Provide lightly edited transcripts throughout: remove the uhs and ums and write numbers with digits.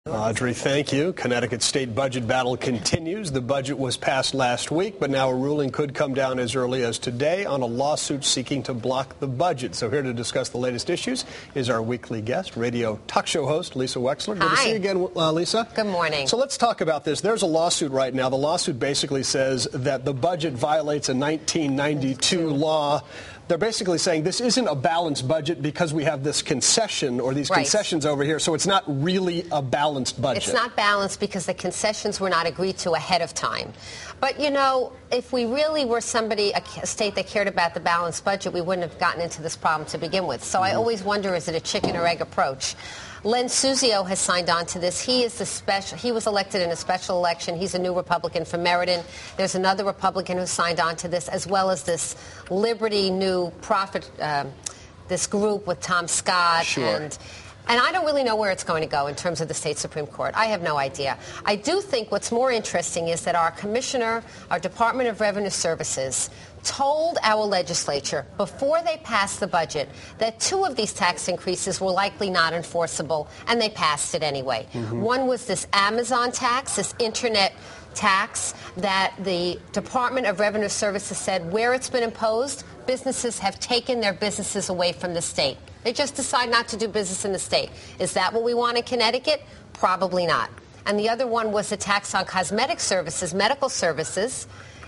Audrey, thank you. Connecticut state budget battle continues. The budget was passed last week, but now a ruling could come down as early as today on a lawsuit seeking to block the budget. So here to discuss the latest issues is our weekly guest, radio talk show host Lisa Wexler. Good to see you again, Lisa. Good morning. So let's talk about this. There's a lawsuit right now. The lawsuit basically says that the budget violates a 1992 law. They're basically saying this isn't a balanced budget because we have this concession or these concessions over here, so it's not really a balanced budget. It's not balanced because the concessions were not agreed to ahead of time. But, you know, if we really were a state that cared about the balanced budget, we wouldn't have gotten into this problem to begin with. So I always wonder, is it a chicken or egg approach? Len Suzio has signed on to this. He was elected in a special election. He's a new Republican from Meriden. There's another Republican who signed on to this, as well as this Liberty New Profit, this group with Tom Scott. Sure. And I don't really know where it's going to go in terms of the state Supreme Court. I have no idea. I do think what's more interesting is that our commissioner, our Department of Revenue Services, told our legislature before they passed the budget that two of these tax increases were likely not enforceable, and they passed it anyway. One was this Amazon tax, this internet tax that the Department of Revenue Services said where it's been imposed, businesses have taken their businesses away from the state. They just decide not to do business in the state. Is that what we want in Connecticut? Probably not. And the other one was the tax on cosmetic services, medical services,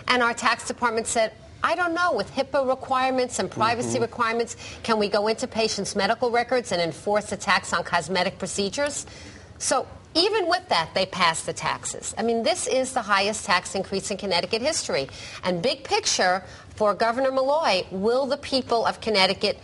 and our tax department said, I don't know, with HIPAA requirements and privacy requirements, can we go into patients' medical records and enforce a tax on cosmetic procedures? So even with that, they passed the taxes. I mean, this is the highest tax increase in Connecticut history. And big picture for Governor Malloy, will the people of Connecticut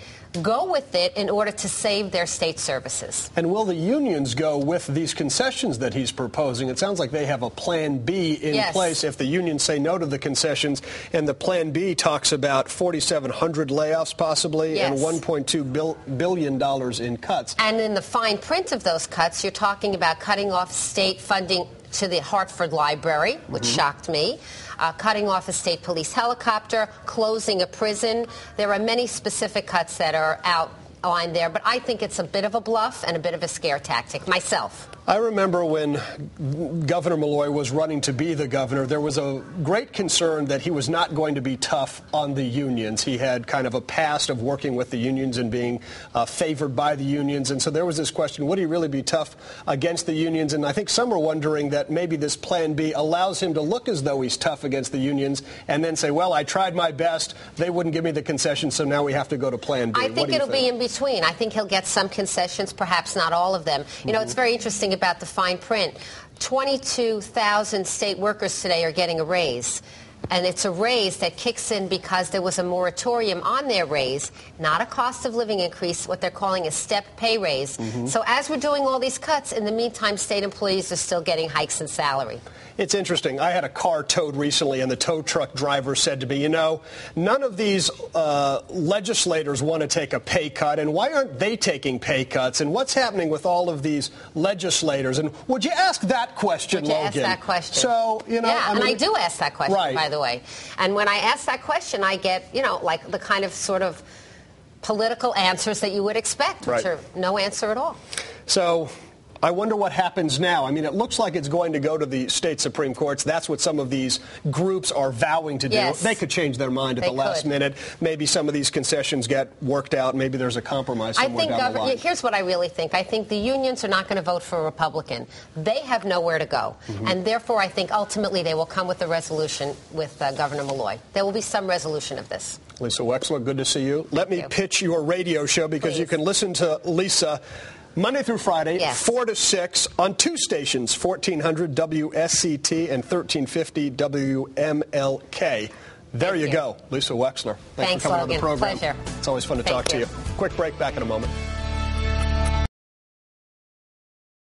go with it in order to save their state services? And will the unions go with these concessions that he's proposing? It sounds like they have a plan B in place if the unions say no to the concessions. And the plan B talks about 4,700 layoffs possibly and $1.2 billion in cuts. And in the fine print of those cuts, you're talking about cutting off state funding to the Hartford Library, which shocked me, cutting off a state police helicopter, closing a prison. There are many specific cuts that are outlined there, but I think it's a bit of a bluff and a bit of a scare tactic myself. I remember when Governor Malloy was running to be the governor, there was a great concern that he was not going to be tough on the unions. He had kind of a past of working with the unions and being favored by the unions. And so there was this question, would he really be tough against the unions? And I think some are wondering that maybe this plan B allows him to look as though he's tough against the unions and then say, well, I tried my best. They wouldn't give me the concession, so now we have to go to plan B. I think it'll be in between. I think he'll get some concessions, perhaps not all of them. You know, it's very interesting about the fine print. 22,000 state workers today are getting a raise. And it's a raise that kicks in because there was a moratorium on their raise, not a cost of living increase, what they're calling a step pay raise. So as we're doing all these cuts, in the meantime, state employees are still getting hikes in salary. It's interesting. I had a car towed recently, and the tow truck driver said to me, you know, none of these legislators want to take a pay cut, and why aren't they taking pay cuts? And what's happening with all of these legislators? And would you ask that question, Logan? Would you ask that question? So, you know, yeah, I do ask that question, right. By the way. And when I ask that question, I get, you know, like the kind of sort of political answers that you would expect, which are no answer at all. So I wonder what happens now. I mean, it looks like it's going to go to the state Supreme Courts. That's what some of these groups are vowing to do. Yes. They could change their mind at the last minute. Maybe some of these concessions get worked out. Maybe there's a compromise somewhere down the line. Here's what I really think. I think the unions are not going to vote for a Republican. They have nowhere to go. And therefore, I think ultimately they will come with a resolution with Governor Malloy. There will be some resolution of this. Lisa Wexler, good to see you. Let me pitch your radio show because you can listen to Lisa Monday through Friday, 4 to 6 on two stations, 1400 WSCT and 1350 WMLK. There you go. Lisa Wexler. Thanks for coming on the program. Pleasure. It's always fun to talk to you. Quick break, back in a moment.